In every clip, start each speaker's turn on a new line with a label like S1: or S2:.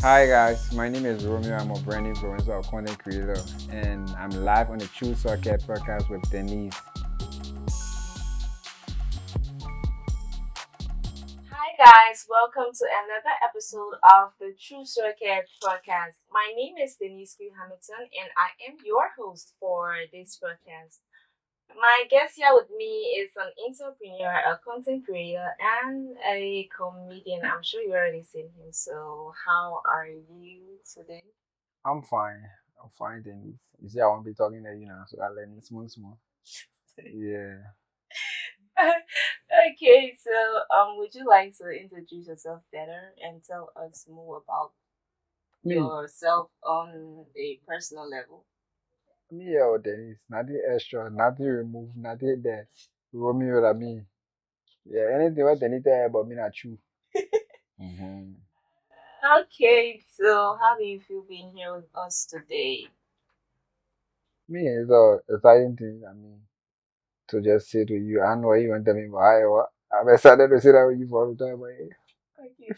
S1: Hi guys, my name is Romeo. I'm a brand influencer, content creator, and I'm live on the True Soccer podcast with Denise.
S2: Hi guys, welcome to another episode of the True Circuit podcast. My name is Denise Q Hamilton and I am your host for this podcast. My guest here with me is an entrepreneur, a content creator, and a comedian. I'm sure you already seen him. So, how are you today?
S1: I'm fine. I'm fine, Denise. You see, I won't be talking to you now, so I'll learn it small, small. Yeah.
S2: Okay, so would you like to introduce yourself better and tell us more about
S1: Me,
S2: yourself on a personal level?
S1: yeah, Denise. Nothing extra, nothing removed, nothing there. Romeo, that me. Yeah, anything what Denise tell about me, not true. Mm-hmm.
S2: Okay, so how do you feel being here with us today?
S1: Me, it's a exciting thing. To just say to you, I know what you want to tell me, but I'm excited to say that with you for all the time, but
S2: Okay,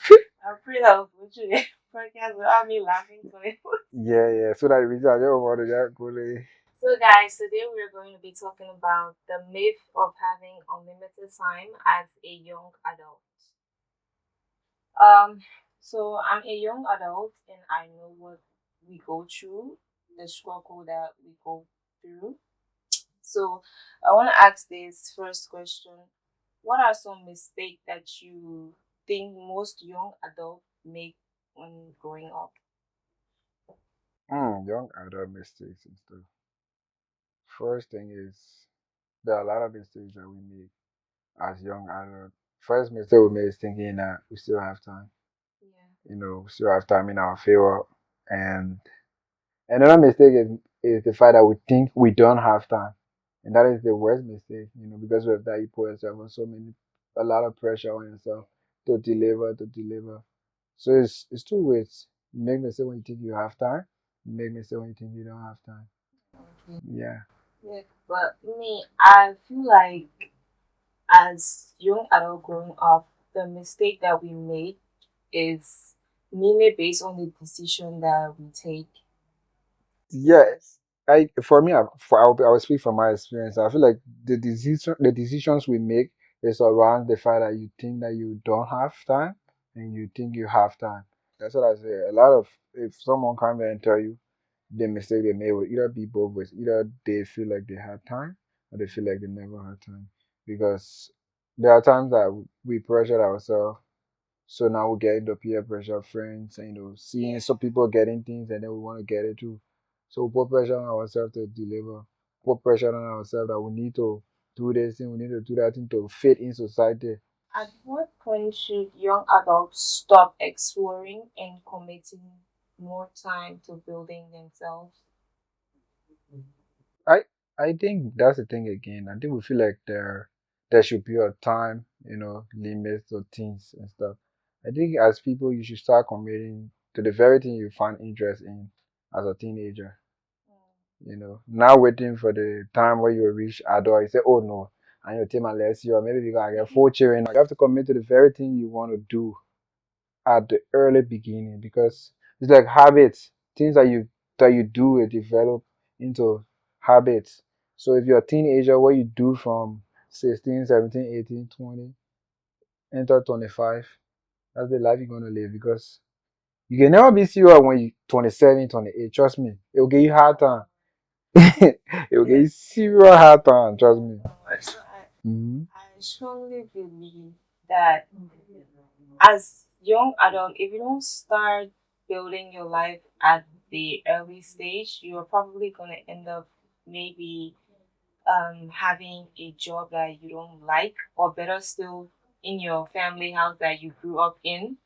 S2: I'm pretty that with you. Podcast without me laughing for it.
S1: yeah. So that we just want to just go there.
S2: So, guys, today we're going to be talking about the myth of having unlimited time as a young adult. Um, so I'm a young adult and I know what we go through, the struggle that we go through. So I want to ask this first question. What are some mistakes that you think most young adults make when growing up?
S1: Young adult mistakes and stuff. First thing is there are a lot of mistakes that we make as young adults. First mistake we make is thinking that we still have time.
S2: Yeah.
S1: We still have time in our favor. And another mistake is the fact that we think we don't have time. And that is the worst mistake, because of that you put yourself on a lot of pressure on yourself to deliver. So it's two ways. Make mistake when you think you have time. Make mistake when you think you don't have time.
S2: Okay.
S1: Yeah.
S2: Yeah. But me, I feel like as young adult growing up, the mistake that we make is mainly based on the decision that we take.
S1: Yes. For me, I will speak from my experience. I feel like the decisions we make is around the fact that you think that you don't have time and you think you have time. That's what I say. A lot of if someone come there and tell you the mistake they made will either be both ways. Either they feel like they had time or they feel like they never had time. Because there are times that we pressure ourselves. So now we get into peer pressure, friends, and seeing some people getting things and then we want to get it too. So we put pressure on ourselves to deliver, put pressure on ourselves that we need to do this thing, we need to do that thing to fit in society.
S2: At what point should young adults stop exploring and committing more time to building themselves?
S1: I I think that's the thing again. I think we feel like there should be a time, limits or things and stuff. I think as people you should start committing to the very thing you find interest in as a teenager. Now waiting for the time where you reach adult, you say, oh no, I need to take my last year, or maybe because I get 4 children. You have to commit to the very thing you want to do at the early beginning because it's like habits, things that you do will develop into habits. So if you're a teenager, what you do from 16, 17, 18, 20, enter 25, that's the life you're gonna live because you can never be serious when you 27, 28. Trust me, it will give you hard time. It will give
S2: Yeah.
S1: you serious hard time. Trust me.
S2: So
S1: Hmm.
S2: I strongly believe that as young adult, if you don't start building your life at the early stage, you're probably gonna end up maybe having a job that you don't like, or better still, in your family house that you grew up in,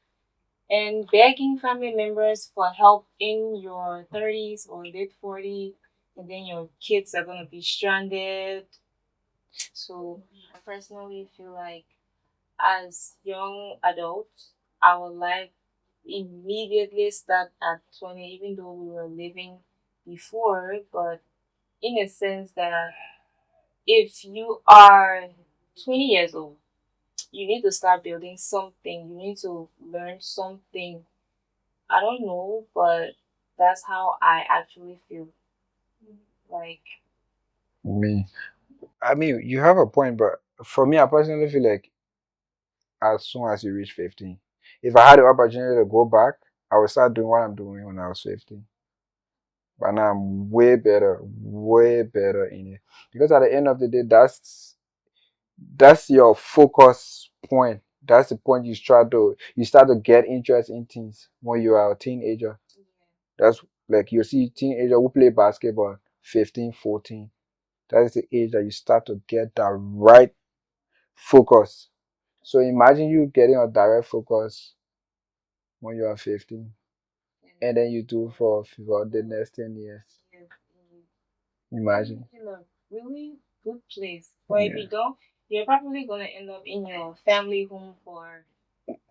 S2: and begging family members for help in your 30s or late 40s, and then your kids are gonna be stranded. So I personally feel like as young adults, our life immediately start at 20, even though we were living before, but in a sense that if you are 20 years old, you need to start building something, you need to learn something I don't know, but that's how I actually feel. Like,
S1: Me, I mean, you have a point, but for me, I personally feel like as soon as you reach 15, if I had the opportunity to go back, I would start doing what I'm doing when I was 15. But now I'm way better in it. Because at the end of the day, that's your focus point. That's the point you start to get interest in things when you are a teenager. That's like you see teenager who play basketball 15, 14. That is the age that you start to get that right focus. So imagine you getting a direct focus when you are 15 and then you do for the next 10 years.
S2: yes,
S1: Imagine.
S2: in a really good place. But if
S1: Yeah.
S2: you don't, you're probably gonna end up in your family home for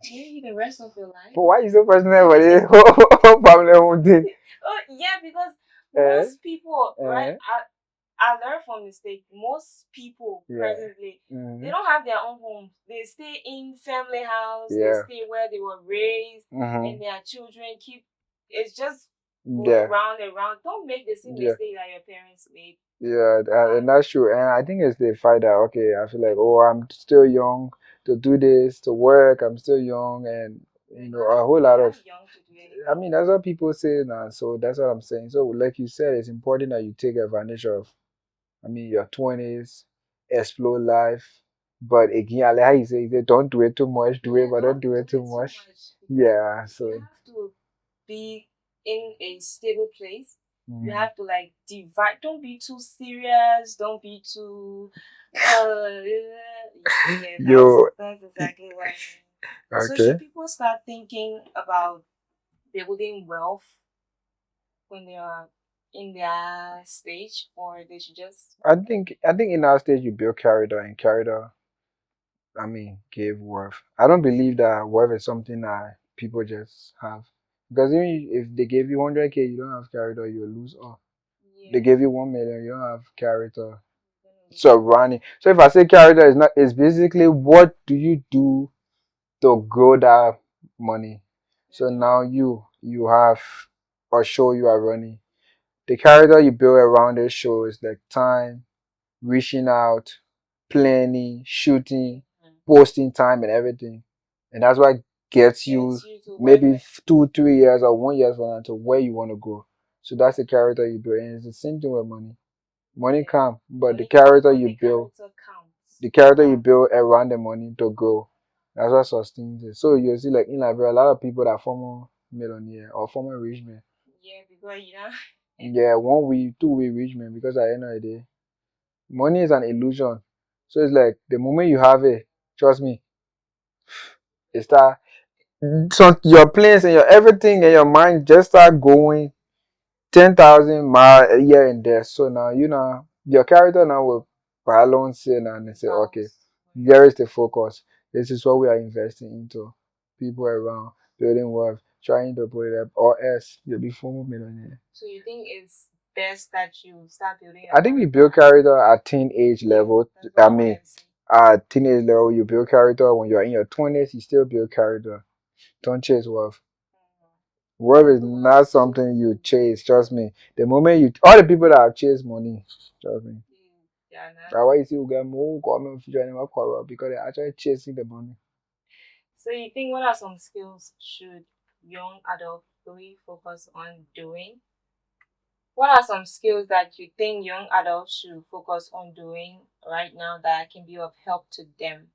S2: maybe the rest of your life.
S1: But why you so passionate about it? Family home thing.
S2: Oh yeah, because
S1: Eh?
S2: most people, right?
S1: Eh?
S2: I learned from mistake. Most people
S1: Yeah.
S2: presently, they
S1: Mm-hmm.
S2: don't have their own homes. They stay in family house. They
S1: Yeah.
S2: stay where they were raised,
S1: Mm-hmm.
S2: and their children keep. It's just going
S1: Yeah.
S2: round and round. Don't make the same
S1: Yeah.
S2: mistake that your parents made.
S1: Yeah, and that's true. And I think it's the fact that okay, I feel like oh, I'm still young to do this, to work. I'm still young, and you know a whole lot
S2: You're
S1: of.
S2: not young to do
S1: I
S2: anything.
S1: mean, that's what people say now. So that's what I'm saying. So like you said, it's important that you take advantage of. I mean, your 20s, explore life. But again, I like how you say, don't do it too much. Do it,
S2: Yeah,
S1: but don't
S2: don't
S1: do it
S2: do
S1: too
S2: it too
S1: much.
S2: much because
S1: Yeah.
S2: you
S1: So.
S2: have to be in a stable place. You
S1: Mm.
S2: have to like divide. Don't be too serious. Don't be too. Yeah,
S1: Yo.
S2: that's exactly what I mean. So
S1: Okay.
S2: should people start thinking about building wealth when they are in their stage, or they should just
S1: I think in our stage you build character and character. I mean, give worth. I don't believe that worth is something that people just have. Because even if they gave you 100K, you don't have character, you'll lose all. They
S2: yeah.
S1: gave you 1 million, you don't have character. Surrounding. So if I say character is not, it's basically what do you do to grow that money. So now you have a show you are running. The character you build around this show is like time, reaching out, planning, shooting, posting time and everything. And that's what gets you
S2: Gets you to where
S1: maybe 2, 3 years or 1 year from now to where you want to go. So that's the character you build. And it's the same thing with money. Money
S2: yeah.
S1: come, but the
S2: Money comes,
S1: character
S2: but
S1: you
S2: the
S1: build,
S2: character counts.
S1: the character you build around the money to grow. That's what sustains it. So you see like in Liberia, a lot of people that former millionaire or former rich man.
S2: Yeah, because you know.
S1: Yeah, 1 week, 2 week rich man because at the end of the day, money is an illusion. So it's like the moment you have it, trust me, it start so your plans and your everything and your mind just start going 10,000 miles a year in there. So now you know your character now will balance it and say, okay, here is the focus. This is what we are investing into. People around, building wealth, trying to put it up, or else you'll be former millionaire.
S2: So you think it's best that you start building
S1: I
S2: your
S1: think you
S2: character
S1: build character at teenage
S2: yes,
S1: level.
S2: that's what
S1: I
S2: I
S1: mean,
S2: wanted to say.
S1: at teenage level, you build character. When you're in your 20s, you still build character. Don't chase wealth. Wealth is not something you chase. Trust me. The moment all the people that have chased money, trust me.
S2: Yeah, nah.
S1: That's why you see who get more government future anymore quarrel because they're actually chasing the money.
S2: So you think what are some skills should young adults really focus on doing? What are some skills that you think young adults should focus on doing right now that can be of help to them?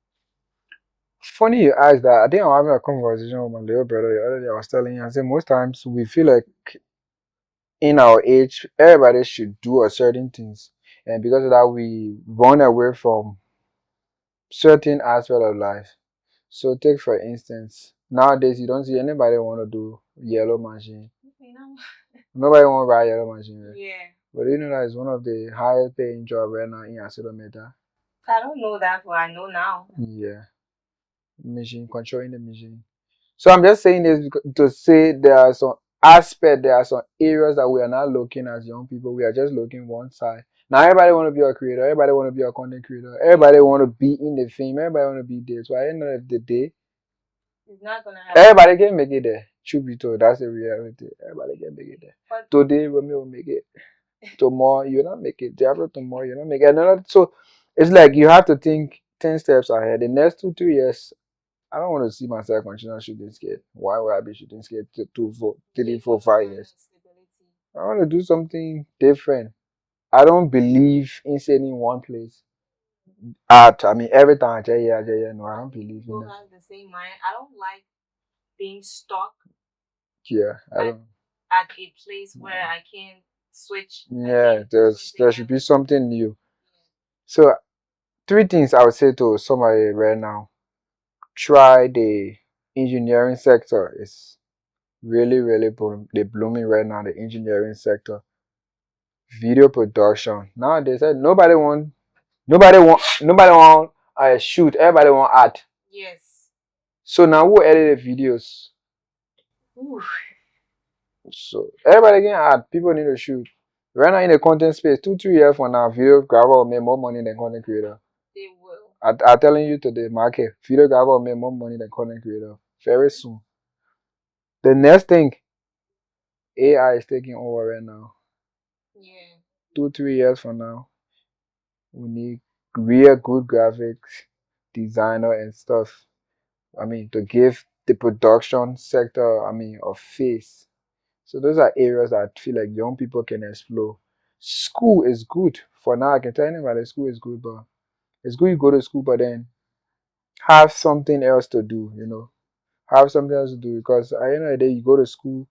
S1: Funny you ask that. I think I'm having a conversation with my little brother the other day. I was telling him, I said most times we feel like in our age, everybody should do a certain things, and because of that, we run away from certain aspect of life. So take for instance, nowadays you don't see anybody want to do yellow machine.
S2: You know?
S1: Nobody want to ride yellow machine, right?
S2: Yeah.
S1: But you know that is one of the highest paying job right now in Accelometer.
S2: I don't know that, but I know now.
S1: Yeah, machine controlling the machine. So I'm just saying this to say there are some aspect, there are some areas that we are not looking as young people. We are just looking one side. Now everybody want to be a creator. Everybody want to be a content creator. Everybody want to be in the fame. Everybody want to be there. So at the end of the day,
S2: It's not gonna happen.
S1: everybody can make it there. Truth be told, that's the reality. Everybody can make it there.
S2: But
S1: Today, Romeo will make it. Tomorrow, you'll not make it. Day after tomorrow, you'll not make it. Another, so it's like you have to think 10 steps ahead. The next 2, 3 years, I don't want to see myself continue shooting skate. Why would I be shooting skate 2, 4, 3, 4, 5 years?
S2: stability.
S1: I want to do something different. I don't believe in staying in one place. Art, I mean, every time I say yeah, no, I don't believe in
S2: People
S1: that.
S2: have the same mind. I don't like being stuck
S1: Yeah, I
S2: at
S1: don't.
S2: at a place where I can't switch. I
S1: Yeah,
S2: can't do something
S1: there should be
S2: else.
S1: something new. So 3 things I would say to somebody right now: try the engineering sector. It's really they blooming right now. The engineering sector, video production. Nowadays, nobody want shoot. Everybody want art.
S2: Yes.
S1: So now who edit the videos?
S2: Ooh,
S1: So everybody can art. People need to shoot. Right now in the content space, 2, 3 years from now, videographer will make more money than content creator.
S2: they will.
S1: I'm telling you today, market, videographer will make more money than content creator very soon. The next thing, AI is taking over right now.
S2: Yeah.
S1: 2, 3 years from now, we need real good graphics designer and stuff. I mean, to give the production sector, I mean, a face. So those are areas that I feel like young people can explore. School is good. For now, I can tell anybody school is good, but it's good you go to school, but then have something else to do, Have something else to do because at the end of the day, you go to school,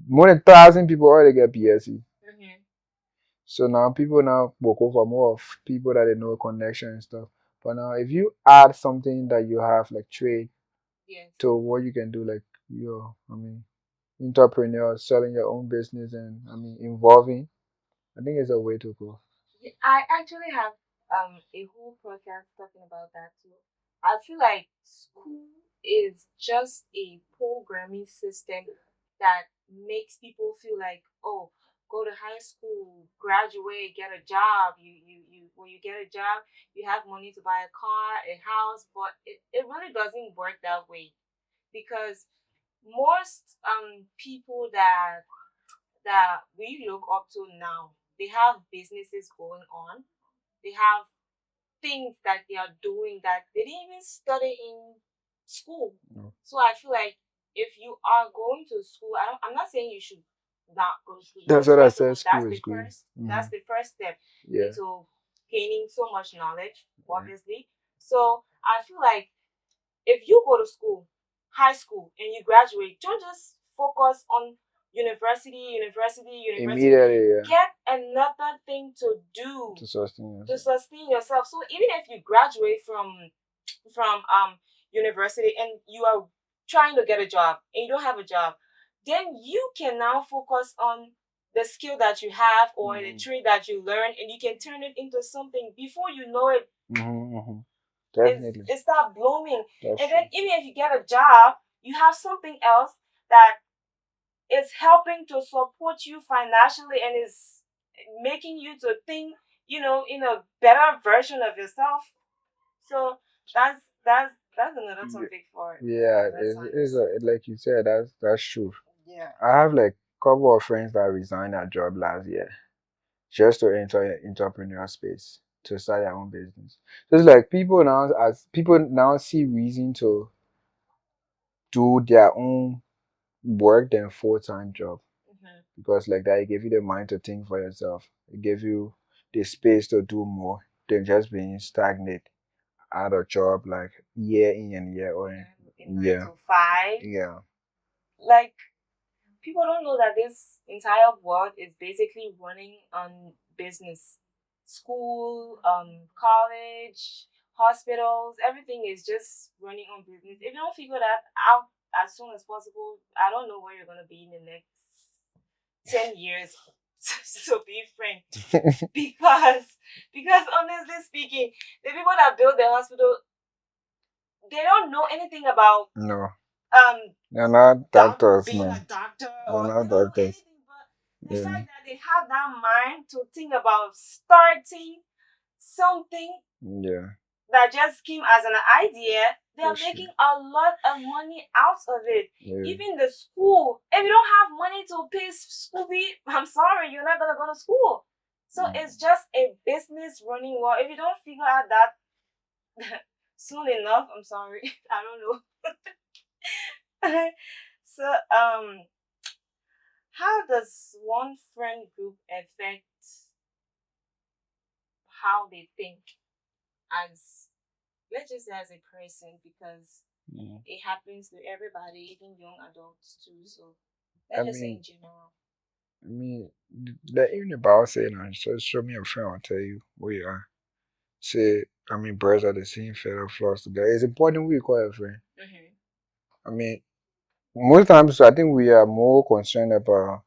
S1: more than 1,000 people already get BSc.
S2: Mm-hmm.
S1: So now people now work over more of people that they know connection and stuff. But now if you add something that you have like trade
S2: Yes.
S1: to what you can do, like I mean, entrepreneur, selling your own business and I mean involving, I think it's a way to go.
S2: Yeah, I actually have a whole podcast talking about that too. I feel like school is just a programming system that makes people feel like, oh, go to high school, graduate, get a job. You when you get a job, you have money to buy a car, a house, but it really doesn't work that way because most people that we look up to now, they have businesses going on. They have things that they are doing that they didn't even study in school.
S1: No.
S2: So I feel like if you are going to school, I'm not saying you should not go to school
S1: That's
S2: because
S1: what I
S2: first of
S1: said.
S2: all,
S1: School is good.
S2: that's the first step
S1: Yeah.
S2: into gaining so much knowledge,
S1: Yeah.
S2: obviously. So I feel like if you go to school, high school, and you graduate, don't just focus on university.
S1: Immediately, yeah.
S2: Get another thing to do
S1: To sustain
S2: to
S1: yourself.
S2: sustain yourself. So even if you graduate from university and you are trying to get a job and you don't have a job, then you can now focus on the skill that you have or the trade that you learn and you can turn it into something before you know it
S1: Mm-hmm.
S2: is
S1: Definitely.
S2: it start blooming.
S1: That's
S2: And
S1: true.
S2: then even if you get a job, you have something else that is helping to support you financially and is making you to think, in a better version of yourself. So that's another topic for
S1: Yeah,
S2: another time.
S1: like you said, that's true.
S2: Yeah.
S1: I have like a couple of friends that resigned their job last year just to enter entrepreneurial space to start their own business. So it's like people now see reason to do their own work than full-time job
S2: Mm-hmm.
S1: because like that it gave you the mind to think for yourself. It gave you the space to do more than just being stagnant at a job like year in and year on.
S2: In nine
S1: Yeah,
S2: to five.
S1: yeah.
S2: Like people don't know that this entire world is basically running on business. School, college, hospitals, everything is just running on business. If you don't figure that out as soon as possible, I don't know where you're gonna be in the next 10 years. To be frank, because honestly speaking, the people that build the hospital, they don't know anything about
S1: No,
S2: um
S1: they're not doctors.
S2: being
S1: No,
S2: a doctor
S1: they're
S2: or
S1: not
S2: they don't know
S1: doctors.
S2: anything, but the
S1: Yeah,
S2: fact that they have that mind to think about starting something
S1: yeah.
S2: that just came as an idea, They're
S1: That's true.
S2: making a lot of money out of it.
S1: Yeah.
S2: Even the school, if you don't have money to pay school fee, I'm sorry, you're not gonna go to school. So it's just a business running well. If you don't figure out that soon enough, I'm sorry, I don't know. So how does one friend group affect how they think as, let's just say, as a person, because
S1: Mm.
S2: it happens to everybody, even young adults too. So
S1: I
S2: let's just say
S1: mean,
S2: in general.
S1: I mean, the even the Bible saying, so show me a friend, I'll tell you where you are. Say, I mean, birds are the same feather flock together. It's important we call a friend.
S2: Mm-hmm.
S1: I mean, most times I think we are more concerned about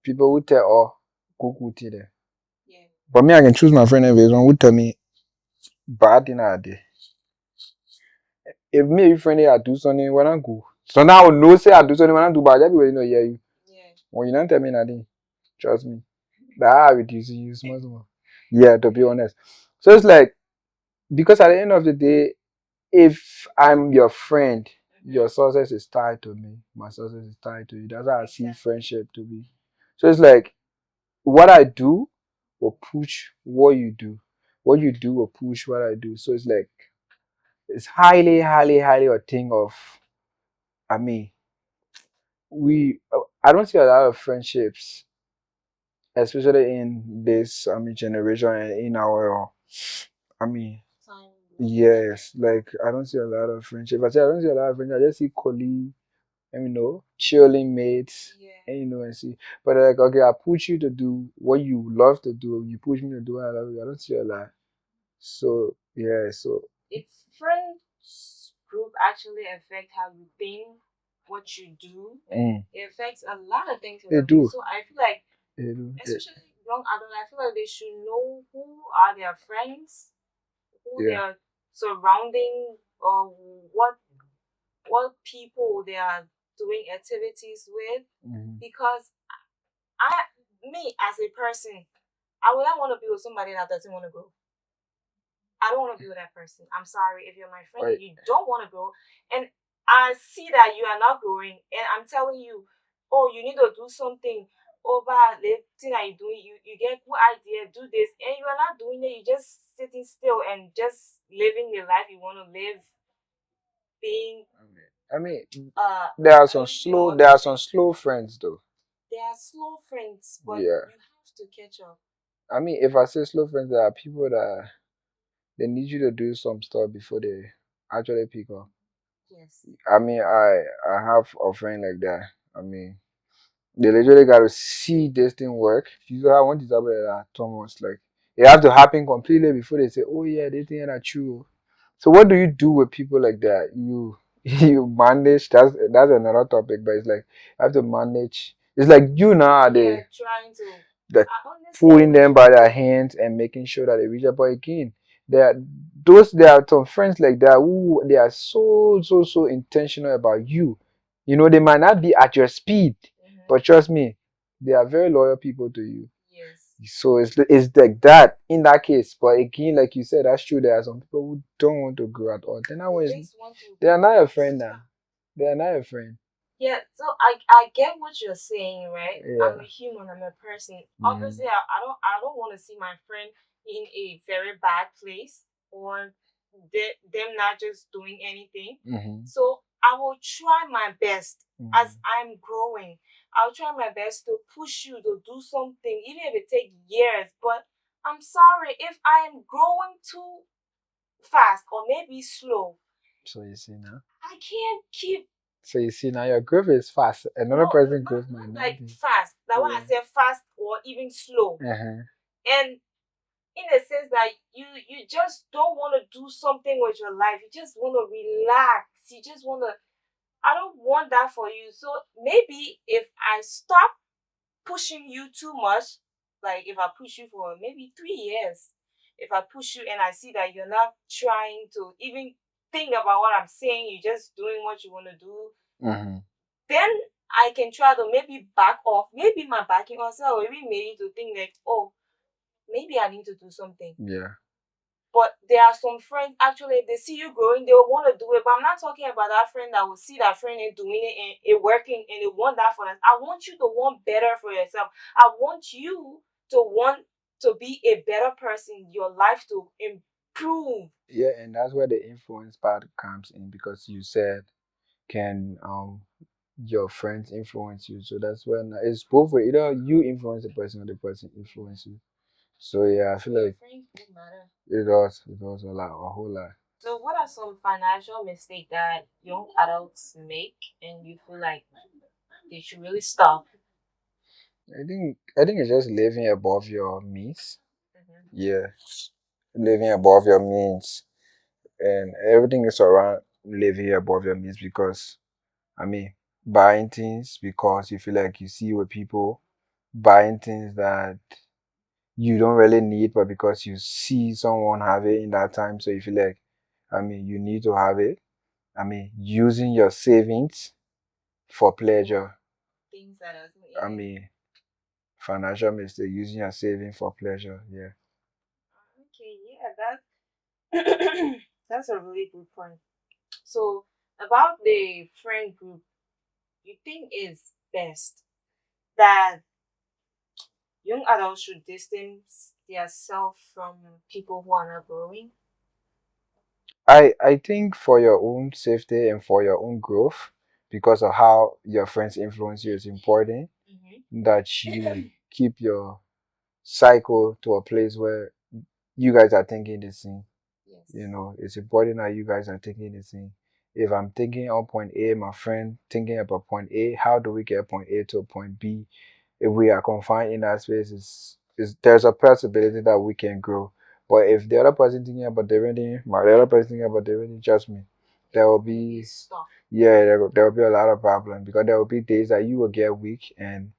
S1: people who tell, oh, go good to them.
S2: Yeah.
S1: But me, I can choose my friend if it's one who tell me bad thing I did. If me, if friend I do something when I go. So now I will know say I do something when I do bad, everybody know hear you.
S2: Yeah.
S1: When you don't tell me nothing, trust me. That I reduce you small small. Yeah, to be honest. So it's like because at the end of the day, if I'm your friend, your success is tied to me. My success is tied to you. That's how I see friendship to be. So it's like what I do will push what you do. What you do will push what I do. So it's like it's highly, highly, highly a thing of. I mean, I don't see a lot of friendships, especially in this generation and in our. I mean,
S2: Time.
S1: yes, like I don't see a lot of friendship. I say I don't see a lot of friendship. I just see colleagues, and chilling mates,
S2: Yeah.
S1: and and see. But like, okay, I push you to do what you love to do. You push me to do what I love. I don't see a lot. So yeah, so
S2: If friends group actually affect how you think, what you do, it affects a lot of things in
S1: they
S2: your life.
S1: do.
S2: So I feel like,
S1: They do.
S2: especially young adults, I feel like they should know who are their friends, who they
S1: Yeah.
S2: are surrounding, or what people they are doing activities with. Because me as a person, I wouldn't want to be with somebody that doesn't want to grow. I don't want to be with that person. I'm sorry if you're my friend
S1: Right.
S2: and you don't want to grow, and I see that you are not growing, and I'm telling you, oh, you need to do something over the thing that you're doing. You get good idea, do this, and you are not doing it. You're just sitting still and just living the life you want to live, being
S1: I mean,
S2: I don't even know what
S1: there
S2: to
S1: are
S2: say.
S1: some slow friends though.
S2: They are slow friends, but
S1: Yeah.
S2: you have to catch up.
S1: I mean, if I say slow friends, there are people that they need you to do some stuff before they actually pick up.
S2: Yes.
S1: I mean, I have a friend like that. I mean, they literally got to see this thing work. You know, I want to talk about that, Thomas. Like, it have to happen completely before they say, "Oh yeah, this thing are true." So, what do you do with people like that? You you manage. That's another topic, but it's like you have to manage. It's like you now are
S2: Yeah, trying to.
S1: the
S2: I understand
S1: pulling
S2: what
S1: them
S2: you're
S1: by their
S2: saying.
S1: hands and making sure that they reach a point again. There, there are some friends like that who they are so intentional about you. They might not be at your speed, but trust me, they are very loyal people to you.
S2: Yes.
S1: So it's like that in that case. But again, like you said, that's true. There are some people who don't want to grow at all. Then
S2: They
S1: always
S2: just want to.
S1: they are not your friend now. They are not your friend.
S2: Yeah, so I get what you're saying, right? I'm
S1: Yeah.
S2: a human, I'm a person. Obviously, I don't want to see my friend in a very bad place, or them not just doing anything. So I will try my best as I'm growing. I'll try my best to push you to do something, even if it takes years. But I'm sorry if I am growing too fast or maybe slow.
S1: So you see now.
S2: I can't keep.
S1: So you see now your growth is fast. Another
S2: No,
S1: person
S2: not,
S1: growth might
S2: not
S1: not
S2: like
S1: be.
S2: fast. That one I
S1: Yeah.
S2: said fast or even slow.
S1: Uh-huh.
S2: And in the sense that you just don't want to do something with your life. You just want to relax. You just want to. I don't want that for you. So maybe if I stop pushing you too much, like if I push you for maybe 3 years, if I push you and I see that you're not trying to even think about what I'm saying, you're just doing what you want to do, then I can try to maybe back off. Maybe my backing off will maybe made you to think like, oh, maybe I need to do something.
S1: Yeah.
S2: But there are some friends actually, if they see you growing, they will want to do it. But I'm not talking about that friend that will see that friend and doing it and it working and they want that for them. I want you to want better for yourself. I want you to want to be a better person, your life to improve.
S1: Yeah, and that's where the influence part comes in because you said can your friends influence you. So that's when it's both way. Either you influence the person or the person influence you. So yeah, I feel
S2: Your
S1: like
S2: friends do matter.
S1: it does a whole lot.
S2: So, what are some financial mistakes that young adults make, and you feel like they should really stop?
S1: I think it's just living above your means.
S2: Mm-hmm.
S1: Yeah, living above your means, and everything is around living above your means because I mean buying things because you feel like you see with people buying things that you don't really need, but because you see someone have it in that time, so you feel like you need to have it. Using your savings for pleasure.
S2: Things that doesn't.
S1: I
S2: Yeah.
S1: mean, financial mistake, using your saving for pleasure. Yeah.
S2: Okay. Yeah. That that's a really good point. So, about the friend group, you think is best that young adults should distance themselves from people who are not growing?
S1: I think for your own safety and for your own growth, because of how your friends influence you, it's important
S2: Mm-hmm.
S1: that you keep your cycle to a place where you guys are thinking the same. You
S2: Yes.
S1: know, it's important that you guys are thinking the same. If I'm thinking on point A, my friend thinking about point A, how do we get point A to point B? If we are confined in that space, is there's a possibility that we can grow. But if the other person thinking about different thing, my the other person thinking about different thing, trust me, there will
S2: It's gonna be
S1: be
S2: stuck.
S1: yeah, there will be a lot of problems because there will be days that you will get weak and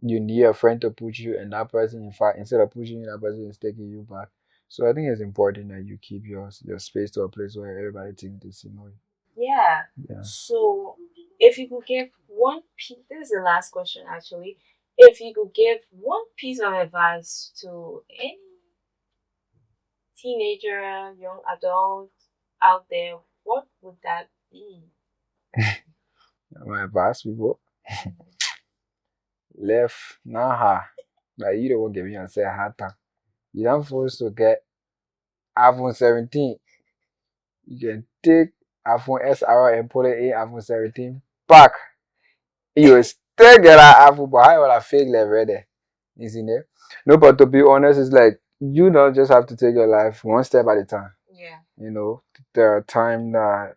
S1: you need a friend to push you, and that person, in fact, instead of pushing you, that person is taking you back. So I think it's important that you keep your space to a place where everybody thinks the same way.
S2: Yeah.
S1: Yeah.
S2: So, if you could give one piece, this is the last question actually. If you could give one piece of advice to any teenager, young adult out there, what would that be?
S1: My advice people
S2: Mhm.
S1: left nah like you don't want to give me and say hard time. You don't force to get iPhone 17. You can take iPhone SR and put it in iPhone 17 back. You will still get an iPhone, but how will I fake level there? Isn't it? No, but to be honest, it's like you don't just have to take your life one step at a time.
S2: Yeah.
S1: You know, there are times that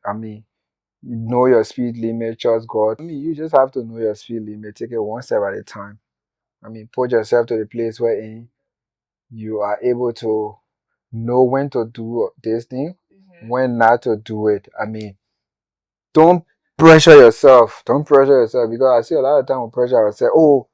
S1: you know your speed limit, trust God. You just have to know your speed limit, take it one step at a time. Put yourself to the place where you are able to know when to do this thing,
S2: Mm-hmm.
S1: when not to do it. Don't pressure yourself. Don't pressure yourself because I see a lot of time we pressure ourselves. Oh,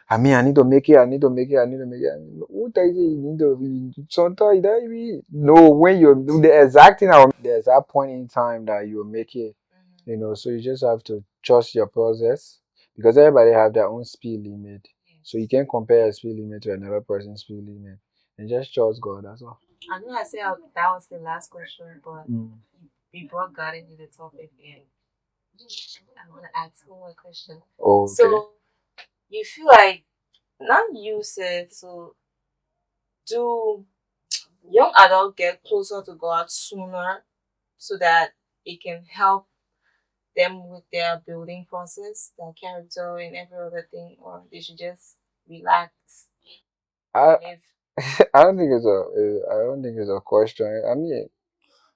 S1: I need to make it. I need to make it. I need to make it. Who tells you need to? Sometimes you don't even know when you do the exact thing. There's that point in time that you will make it.
S2: Mm-hmm.
S1: You know, so you just have to trust your process because everybody have their own speed limit. So you
S2: Yes.
S1: can't compare your speed limit to another person's speed limit. And just trust God. That's all.
S2: I know I said that was the last question, but
S1: Mm.
S2: we brought God into the topic, and I want to ask one more question.
S1: Okay.
S2: So, you feel like now you said so. Do young adults get closer to God sooner so that it can help them with their building process, their character, and every other thing, or they should just relax
S1: I
S2: and live?
S1: I don't think I don't think it's a question.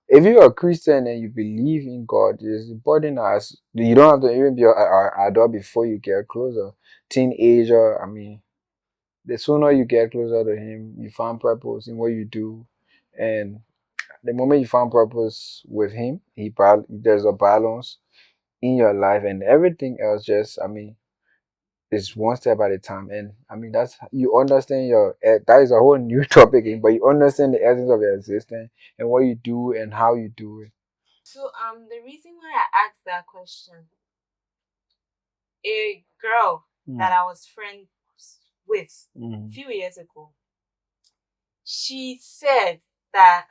S1: If you're a Christian and you believe in God, it's important as you don't have to even be an adult before you get closer. Teenager, the sooner you get closer to Him, you find purpose in what you do, and the moment you find purpose with Him, there's a balance in your life, and everything else just is one step at a time. And that's you understand that is a whole new topic, but you understand the essence of your existence and what you do and how you do it.
S2: So, the reason why I asked that question, a girl that
S1: Mm,
S2: I was friends with a
S1: mm,
S2: few years ago, she said that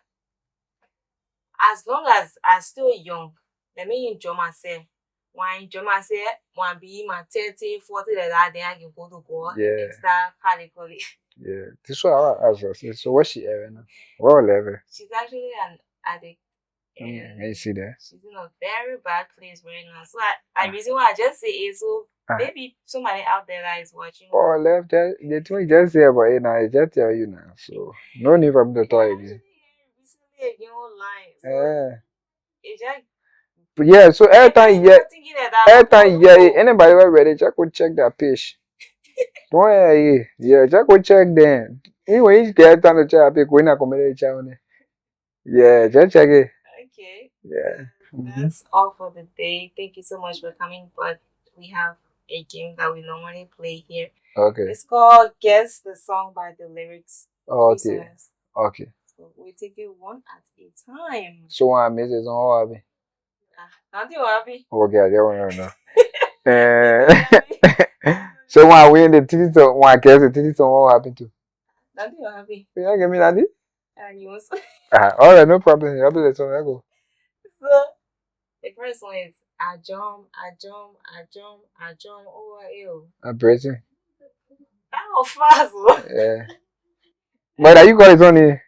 S2: as long as I'm still young, let me enjoy myself. When I enjoy myself, when I be my 30, 40, like that, then I can go to God
S1: Yeah,
S2: and start how they call it.
S1: yeah. This is what I ask her. So what she having now? What level?
S2: She's actually an addict.
S1: I see that.
S2: She's in a very bad place right now. So I reason why I just say it so
S1: Ah.
S2: maybe somebody out there that is watching.
S1: Oh, left that. The thing just say about it now. I just tell you now. So no need for me to talk again.
S2: Recently again online. So
S1: Yeah.
S2: it just
S1: But yeah. So every time you hear,
S2: thinking that
S1: every time you hear it, anybody ever ready, just go check that page. Don't hear it. Yeah, just go check them. Anyway, you get time to check that page. Go in a comedy channel. Yeah, just check it.
S2: Okay.
S1: Yeah.
S2: So that's all for the day. Thank you so much for coming. But we have a game that we normally play here.
S1: Okay.
S2: It's called Guess the Song by the Lyrics.
S1: Okay. Okay.
S2: So we take it one at a time.
S1: So when I miss it, on what happen?
S2: Nothing will happen.
S1: Okay, I don't know. So when I win the TV song, when I guess the TV song, what happened to?
S2: Nothing will happen.
S1: You not give me that?
S2: You want
S1: all right, no problem. I'll be the song. I go.
S2: So the first one is I jump over you.
S1: I'm pressing.
S2: How fast?
S1: Yeah. But are you got it on here?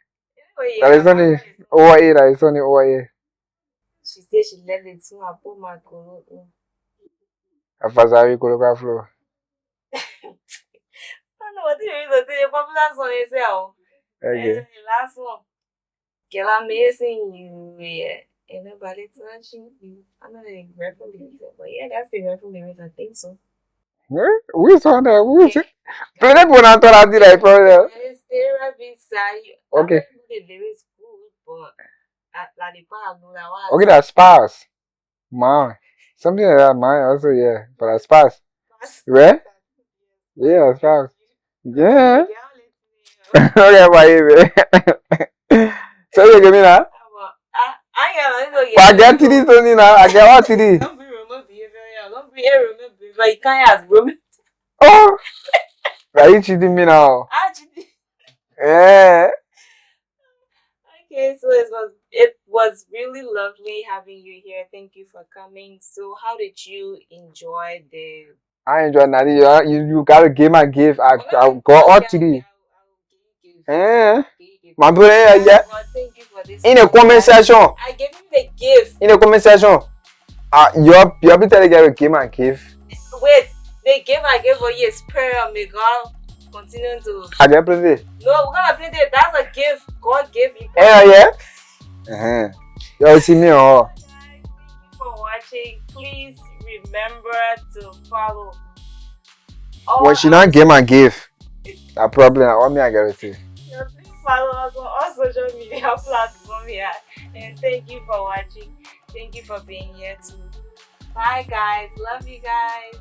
S1: That is on it. Over here, that is on it over here.
S2: She said she left it so I put my colo in.
S1: Afazari Koloka flow.
S2: I don't know what you mean to say. The popular song is here.
S1: Okay.
S2: And the last one. Girl, I'm missing you. Yeah. Ain't nobody touching you. I know the reference lyrics, but yeah, that's the reference lyrics. I think so.
S1: We saw that. We saw. Play that one. I thought I did that for you.
S2: Stay right beside you.
S1: Okay.
S2: I don't know the lyrics good, but like the part I know that one.
S1: Okay, that's spouse. Man. Something like that, man. Also, yeah. But that's spouse. Right? Yeah, spouse. Yeah. Okay, bye. So you give me that? I get to this only now. I get what to this.
S2: Don't be remember behavior. Don't be remember behavior. You can't ask, bro.
S1: Oh. Are you cheating me now?
S2: I'm cheating.
S1: Yeah.
S2: Okay, so it was really lovely having you here. Thank you for coming. So how did you enjoy the...
S1: I enjoyed that. You gotta give my gift. I got all to this. Yeah. My brother, yeah.
S2: Thank you for this.
S1: In the comment section.
S2: I gave him the gift.
S1: In the comment section. You be telling you to give my gift.
S2: Wait, the gift I gave for you is prayer. May God continue to...
S1: I get play it.
S2: No, we're gonna play it. That's a gift. God gave you.
S1: Yeah. You see me or?
S2: Thank you for watching. Please remember to follow.
S1: When she not give my gift, that problem. I want me I get it too.
S2: Please follow us on all social media platforms here. And thank you for watching. Thank you for being here too. Bye guys. Love you guys.